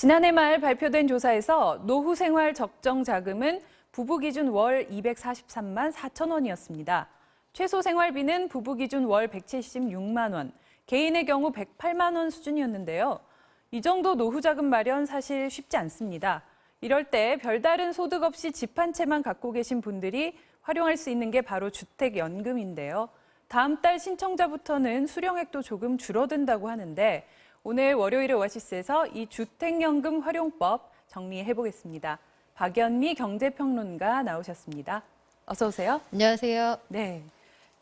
지난해 말 발표된 조사에서 노후 생활 적정 자금은 부부 기준 월 243만 4천 원이었습니다. 최소 생활비는 부부 기준 월 176만 원, 개인의 경우 108만 원 수준이었는데요. 이 정도 노후 자금 마련 사실 쉽지 않습니다. 이럴 때 별다른 소득 없이 집 한 채만 갖고 계신 분들이 활용할 수 있는 게 바로 주택연금인데요. 다음 달 신청자부터는 수령액도 조금 줄어든다고 하는데 오늘 월요일의 오아시스에서 이 주택연금 활용법 정리해 보겠습니다. 박연미 경제평론가 나오셨습니다. 어서 오세요. 안녕하세요. 네.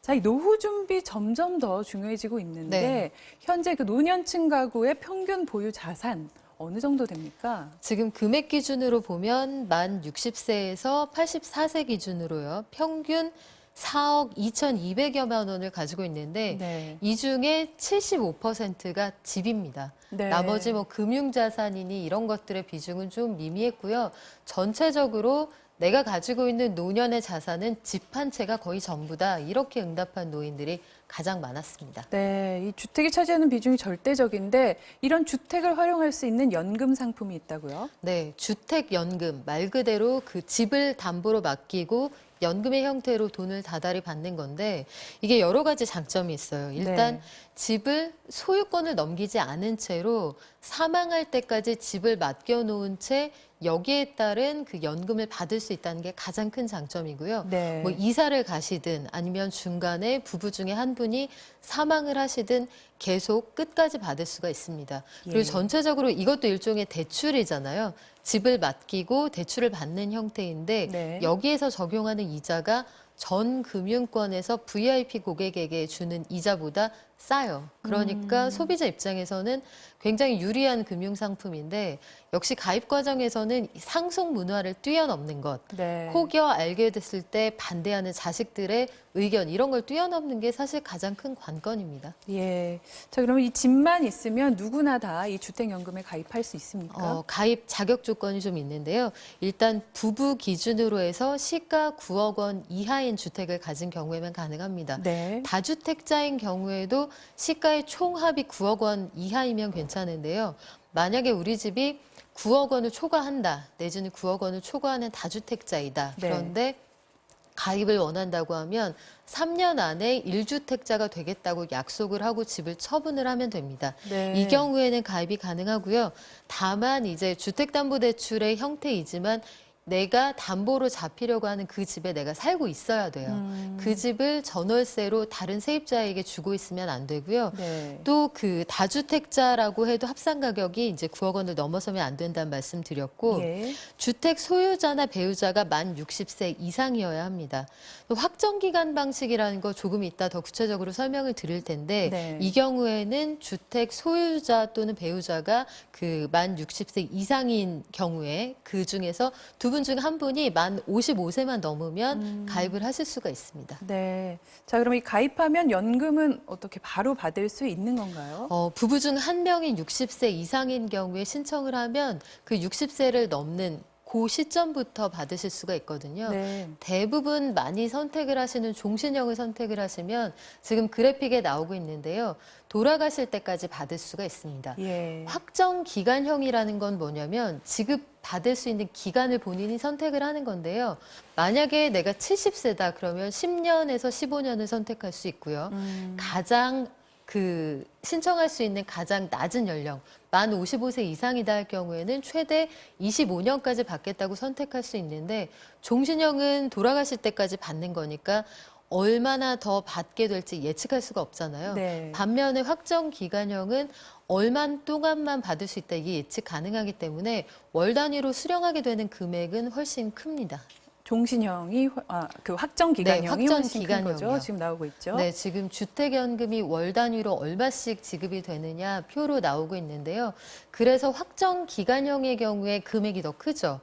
자, 이 노후 준비 점점 더 중요해지고 있는데 네. 현재 그 노년층 가구의 평균 보유 자산 어느 정도 됩니까? 지금 금액 기준으로 보면 만 60세에서 84세 기준으로요. 평균 4억 2,200여만 원을 가지고 있는데 네. 이 중에 75%가 집입니다. 네. 나머지 뭐 금융자산이니 이런 것들의 비중은 좀 미미했고요. 전체적으로 내가 가지고 있는 노년의 자산은 집 한 채가 거의 전부다. 이렇게 응답한 노인들이 가장 많았습니다. 네, 이 주택이 차지하는 비중이 절대적인데 이런 주택을 활용할 수 있는 연금 상품이 있다고요? 네, 주택연금 말 그대로 그 집을 담보로 맡기고 연금의 형태로 돈을 다달이 받는 건데 이게 여러 가지 장점이 있어요. 일단 네. 집을 소유권을 넘기지 않은 채로 사망할 때까지 집을 맡겨놓은 채 여기에 따른 그 연금을 받을 수 있다는 게 가장 큰 장점이고요. 네. 뭐 이사를 가시든 아니면 중간에 부부 중에 한 분이 사망을 하시든 계속 끝까지 받을 수가 있습니다. 그리고 예. 전체적으로 이것도 일종의 대출이잖아요. 집을 맡기고 대출을 받는 형태인데 네. 여기에서 적용하는 이자가 전 금융권에서 VIP 고객에게 주는 이자보다 싸요. 그러니까 소비자 입장에서는 굉장히 유리한 금융상품인데 역시 가입 과정에서는 상속 문화를 뛰어넘는 것, 네. 혹여 알게 됐을 때 반대하는 자식들의 의견 이런 걸 뛰어넘는 게 사실 가장 큰 관건입니다. 예. 자, 그러면 이 집만 있으면 누구나 다 이 주택연금에 가입할 수 있습니까? 가입 자격 조건이 좀 있는데요. 일단 부부 기준으로 해서 시가 9억 원 이하인 주택을 가진 경우에만 가능합니다. 네. 다주택자인 경우에도 시가의 총합이 9억 원 이하이면 괜찮은데요. 만약에 우리 집이 9억 원을 초과한다, 내지는 9억 원을 초과하는 다주택자이다. 네. 그런데 가입을 원한다고 하면 3년 안에 1주택자가 되겠다고 약속을 하고 집을 처분을 하면 됩니다. 네. 이 경우에는 가입이 가능하고요. 다만 이제 주택담보대출의 형태이지만 내가 담보로 잡히려고 하는 그 집에 내가 살고 있어야 돼요. 그 집을 전월세로 다른 세입자에게 주고 있으면 안 되고요. 네. 또 그 다주택자라고 해도 합산 가격이 이제 9억 원을 넘어서면 안 된다는 말씀 드렸고 예. 주택 소유자나 배우자가 만 60세 이상이어야 합니다. 또 확정 기간 방식이라는 거 조금 이따 더 구체적으로 설명을 드릴 텐데 네. 이 경우에는 주택 소유자 또는 배우자가 그 만 60세 이상인 경우에 그 중에서 두 분 중 한 분이 만 55세만 넘으면 가입을 하실 수가 있습니다. 네. 자, 그럼 이 가입하면 연금은 어떻게 바로 받을 수 있는 건가요? 부부 중 한 명이 60세 이상인 경우에 신청을 하면 그 60세를 넘는 그 시점부터 받으실 수가 있거든요. 네. 대부분 많이 선택을 하시는 종신형을 선택을 하시면 지금 그래픽에 나오고 있는데요. 돌아가실 때까지 받을 수가 있습니다. 예. 확정 기간형이라는 건 뭐냐면 지급 받을 수 있는 기간을 본인이 선택을 하는 건데요. 만약에 내가 70세다 그러면 10년에서 15년을 선택할 수 있고요. 가장 그 신청할 수 있는 가장 낮은 연령, 만 55세 이상이다 할 경우에는 최대 25년까지 받겠다고 선택할 수 있는데 종신형은 돌아가실 때까지 받는 거니까 얼마나 더 받게 될지 예측할 수가 없잖아요. 네. 반면에 확정 기간형은 얼마 동안만 받을 수 있다 이게 예측 가능하기 때문에 월 단위로 수령하게 되는 금액은 훨씬 큽니다. 종신형이 그 확정 기간형이 확정 훨씬 큰 거죠. 기간형이요. 지금 나오고 있죠. 네, 지금 주택연금이 월 단위로 얼마씩 지급이 되느냐 표로 나오고 있는데요. 그래서 확정 기간형의 경우에 금액이 더 크죠.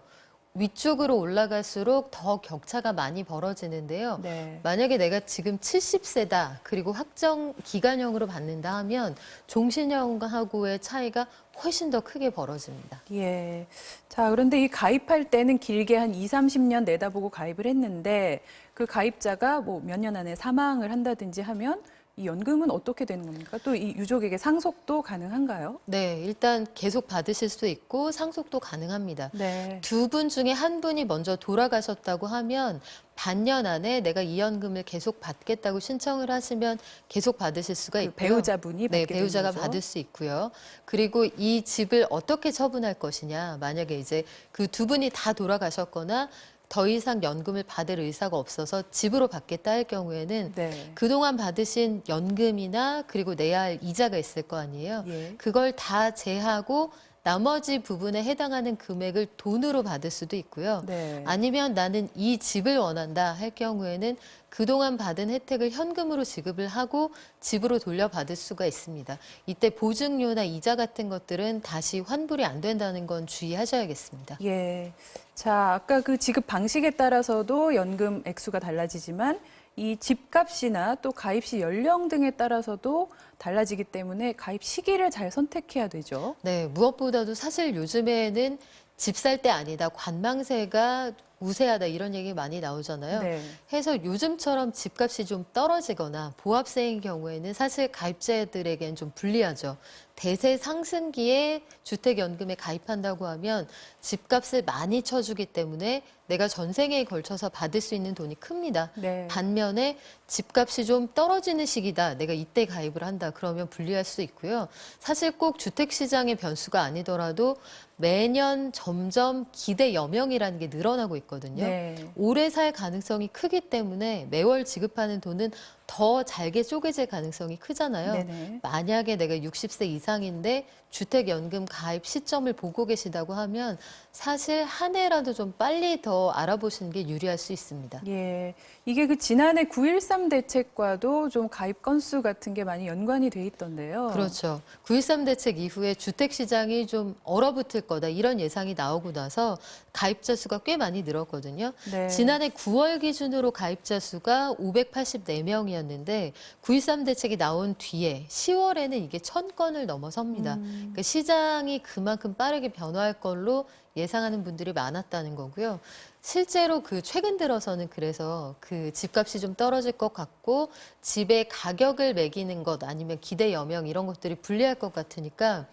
위쪽으로 올라갈수록 더 격차가 많이 벌어지는데요. 네. 만약에 내가 지금 70세다, 그리고 확정 기간형으로 받는다 하면 종신형하고의 차이가 훨씬 더 크게 벌어집니다. 예. 자, 그런데 이 가입할 때는 길게 한 2, 30년 내다보고 가입을 했는데 그 가입자가 뭐 몇 년 안에 사망을 한다든지 하면 이 연금은 어떻게 되는 겁니까? 또 이 유족에게 상속도 가능한가요? 네, 일단 계속 받으실 수 있고 상속도 가능합니다. 네. 두 분 중에 한 분이 먼저 돌아가셨다고 하면 반년 안에 내가 이 연금을 계속 받겠다고 신청을 하시면 계속 받으실 수가 그 있고요. 배우자분이 네, 받게 배우자가 되는 거죠? 받을 수 있고요. 그리고 이 집을 어떻게 처분할 것이냐. 만약에 이제 그 두 분이 다 돌아가셨거나 더 이상 연금을 받을 의사가 없어서 집으로 받겠다 할 경우에는 네. 그동안 받으신 연금이나 그리고 내야 할 이자가 있을 거 아니에요. 예. 그걸 다 제하고 나머지 부분에 해당하는 금액을 돈으로 받을 수도 있고요. 네. 아니면 나는 이 집을 원한다 할 경우에는 그동안 받은 혜택을 현금으로 지급을 하고 집으로 돌려받을 수가 있습니다. 이때 보증료나 이자 같은 것들은 다시 환불이 안 된다는 건 주의하셔야겠습니다. 예. 자, 아까 그 지급 방식에 따라서도 연금 액수가 달라지지만 이 집값이나 또 가입 시 연령 등에 따라서도 달라지기 때문에 가입 시기를 잘 선택해야 되죠. 네, 무엇보다도 사실 요즘에는 집 살 때 아니다, 관망세가 우세하다 이런 얘기 많이 나오잖아요. 네. 해서 요즘처럼 집값이 좀 떨어지거나 보합세인 경우에는 사실 가입자들에겐 좀 불리하죠. 대세 상승기에 주택연금에 가입한다고 하면 집값을 많이 쳐주기 때문에 내가 전생에 걸쳐서 받을 수 있는 돈이 큽니다. 네. 반면에 집값이 좀 떨어지는 시기다. 내가 이때 가입을 한다. 그러면 불리할 수 있고요. 사실 꼭 주택시장의 변수가 아니더라도 매년 점점 기대 여명이라는 게 늘어나고 있거든요. 네. 오래 살 가능성이 크기 때문에 매월 지급하는 돈은 더 잘게 쪼개질 가능성이 크잖아요. 네네. 만약에 내가 60세 이상인데 주택연금 가입 시점을 보고 계시다고 하면 사실 한 해라도 좀 빨리 더 알아보시는 게 유리할 수 있습니다. 예. 이게 그 지난해 9.13 대책과도 좀 가입 건수 같은 게 많이 연관이 돼 있던데요. 그렇죠. 9.13 대책 이후에 주택시장이 좀 얼어붙을 거다 이런 예상이 나오고 나서 가입자 수가 꽤 많이 늘었거든요. 네. 지난해 9월 기준으로 가입자 수가 584명이었는데 9.13 대책이 나온 뒤에 10월에는 이게 1,000건을 넘어섭니다. 그러니까 시장이 그만큼 빠르게 변화할 걸로 예상하는 분들이 많았다는 거고요. 실제로 그 최근 들어서는 그래서 그 집값이 좀 떨어질 것 같고 집의 가격을 매기는 것 아니면 기대 여명 이런 것들이 불리할 것 같으니까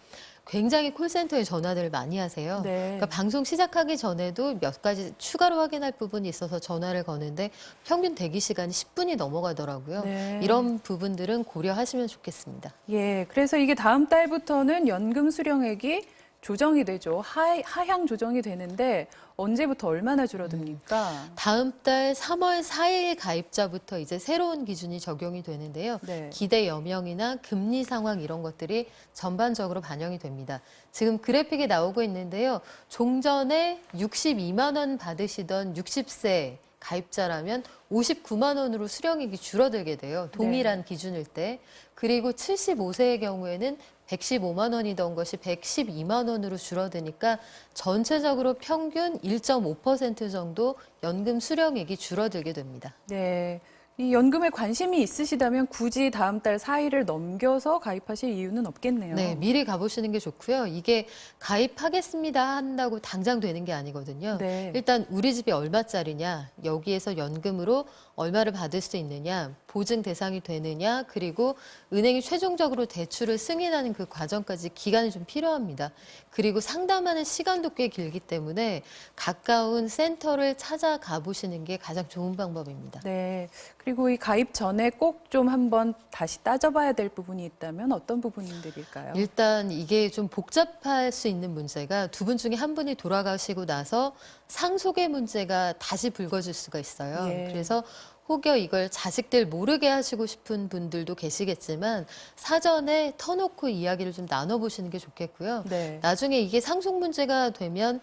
굉장히 콜센터에 전화들을 많이 하세요. 네. 그러니까 방송 시작하기 전에도 몇 가지 추가로 확인할 부분이 있어서 전화를 거는데 평균 대기 시간이 10분이 넘어가더라고요. 네. 이런 부분들은 고려하시면 좋겠습니다. 예. 그래서 이게 다음 달부터는 연금 수령액이 조정이 되죠. 하향 조정이 되는데 언제부터 얼마나 줄어듭니까? 다음 달 3월 4일 가입자부터 이제 새로운 기준이 적용이 되는데요. 네. 기대 여명이나 금리 상황 이런 것들이 전반적으로 반영이 됩니다. 지금 그래픽이 나오고 있는데요. 종전에 62만 원 받으시던 60세 가입자라면 59만 원으로 수령액이 줄어들게 돼요. 동일한 기준일 때. 그리고 75세의 경우에는 115만 원이던 것이 112만 원으로 줄어드니까 전체적으로 평균 1.5% 정도 연금 수령액이 줄어들게 됩니다. 네. 이 연금에 관심이 있으시다면 굳이 다음 달 4일을 넘겨서 가입하실 이유는 없겠네요. 네, 미리 가보시는 게 좋고요. 이게 가입하겠습니다 한다고 당장 되는 게 아니거든요. 네. 일단 우리 집이 얼마짜리냐, 여기에서 연금으로 얼마를 받을 수 있느냐, 보증 대상이 되느냐, 그리고 은행이 최종적으로 대출을 승인하는 그 과정까지 기간이 좀 필요합니다. 그리고 상담하는 시간도 꽤 길기 때문에 가까운 센터를 찾아가 보시는 게 가장 좋은 방법입니다. 네. 그리고 이 가입 전에 꼭 좀 한번 다시 따져봐야 될 부분이 있다면 어떤 부분들일까요? 일단 이게 좀 복잡할 수 있는 문제가 두 분 중에 한 분이 돌아가시고 나서 상속의 문제가 다시 불거질 수가 있어요. 예. 그래서 혹여 이걸 자식들 모르게 하시고 싶은 분들도 계시겠지만 사전에 터놓고 이야기를 좀 나눠보시는 게 좋겠고요. 네. 나중에 이게 상속 문제가 되면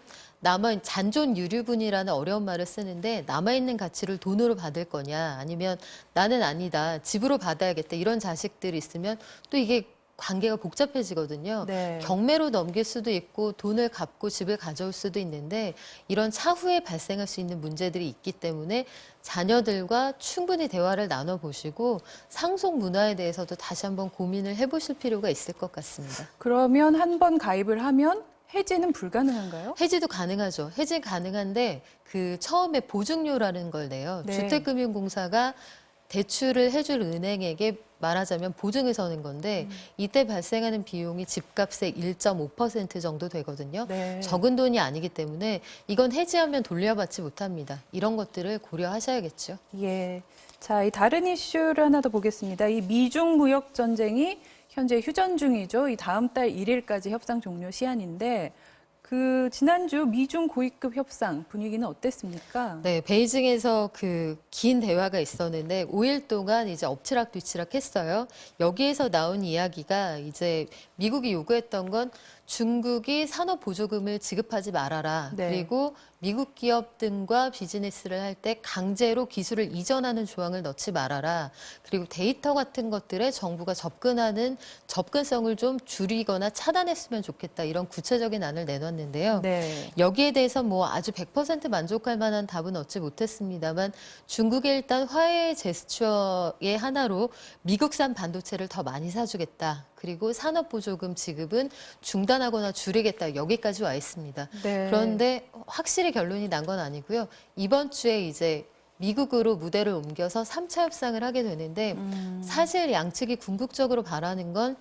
잔존 유류분이라는 어려운 말을 쓰는데 남아있는 가치를 돈으로 받을 거냐 아니면 나는 아니다 집으로 받아야겠다 이런 자식들이 있으면 또 이게 관계가 복잡해지거든요. 네. 경매로 넘길 수도 있고 돈을 갚고 집을 가져올 수도 있는데 이런 차후에 발생할 수 있는 문제들이 있기 때문에 자녀들과 충분히 대화를 나눠보시고 상속 문화에 대해서도 다시 한번 고민을 해보실 필요가 있을 것 같습니다. 그러면 한 번 가입을 하면 해지는 불가능한가요? 해지도 가능하죠. 해지 가능한데 그 처음에 보증료라는 걸 내요. 네. 주택금융공사가 대출을 해줄 은행에게 말하자면 보증을 서는 건데 이때 발생하는 비용이 집값의 1.5% 정도 되거든요. 네. 적은 돈이 아니기 때문에 이건 해지하면 돌려받지 못합니다. 이런 것들을 고려하셔야겠죠. 예. 자, 이 다른 이슈를 하나 더 보겠습니다. 이 미중 무역 전쟁이 현재 휴전 중이죠. 이 다음 달 1일까지 협상 종료 시한인데 그 지난주 미중 고위급 협상 분위기는 어땠습니까? 네, 베이징에서 그 긴 대화가 있었는데 5일 동안 이제 엎치락 뒤치락 했어요. 여기에서 나온 이야기가 이제 미국이 요구했던 건 중국이 산업 보조금을 지급하지 말아라. 네. 그리고 미국 기업 등과 비즈니스를 할 때 강제로 기술을 이전하는 조항을 넣지 말아라. 그리고 데이터 같은 것들에 정부가 접근하는 접근성을 좀 줄이거나 차단했으면 좋겠다. 이런 구체적인 안을 내놨는데요. 네. 여기에 대해서 뭐 아주 100% 만족할 만한 답은 얻지 못했습니다만 중국이 일단 화해의 제스처의 하나로 미국산 반도체를 더 많이 사주겠다. 그리고 산업보조금 지급은 중단하거나 줄이겠다. 여기까지 와 있습니다. 네. 그런데 확실히 결론이 난 건 아니고요. 이번 주에 이제 미국으로 무대를 옮겨서 3차 협상을 하게 되는데 사실 양측이 궁극적으로 바라는 건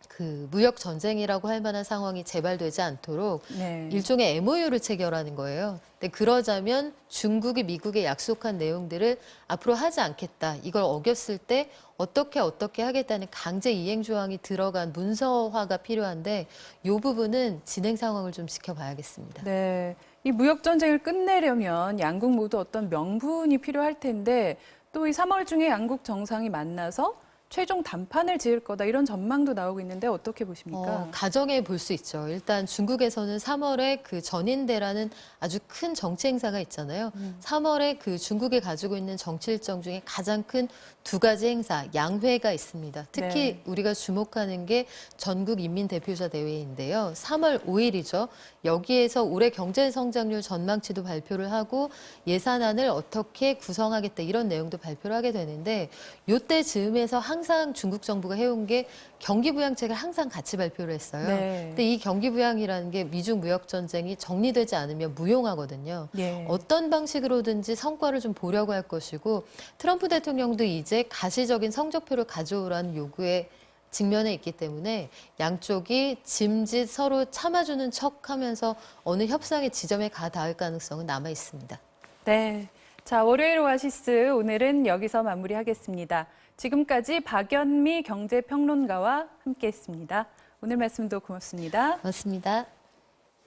그 무역 전쟁이라고 할 만한 상황이 재발되지 않도록 네. 일종의 MOU를 체결하는 거예요. 근데 그러자면 중국이 미국에 약속한 내용들을 앞으로 하지 않겠다. 이걸 어겼을 때 어떻게 하겠다는 강제 이행 조항이 들어간 문서화가 필요한데 이 부분은 진행 상황을 좀 지켜봐야겠습니다. 네. 이 무역 전쟁을 끝내려면 양국 모두 어떤 명분이 필요할 텐데 또 이 3월 중에 양국 정상이 만나서 최종 담판을 지을 거다 이런 전망도 나오고 있는데 어떻게 보십니까? 가정에 볼 수 있죠. 일단 중국에서는 3월에 그 전인대라는 아주 큰 정치 행사가 있잖아요. 3월에 그 중국이 가지고 있는 정치 일정 중에 가장 큰 두 가지 행사, 양회가 있습니다. 특히 네. 우리가 주목하는 게 전국 인민대표자 대회인데요. 3월 5일이죠. 여기에서 올해 경제 성장률 전망치도 발표를 하고 예산안을 어떻게 구성하겠다 이런 내용도 발표를 하게 되는데 이때 즈음에서 항상 중국 정부가 해온 게 경기부양책을 항상 같이 발표를 했어요. 네. 근데 이 경기부양이라는 게 미중 무역 전쟁이 정리되지 않으면 무용하거든요. 예. 어떤 방식으로든지 성과를 좀 보려고 할 것이고 트럼프 대통령도 이제 가시적인 성적표를 가져오라는 요구에 직면해 있기 때문에 양쪽이 짐짓 서로 참아주는 척하면서 어느 협상의 지점에 가 닿을 가능성은 남아 있습니다. 네. 자, 월요일 오아시스 오늘은 여기서 마무리하겠습니다. 지금까지 박연미 경제평론가와 함께했습니다. 오늘 말씀도 고맙습니다. 고맙습니다.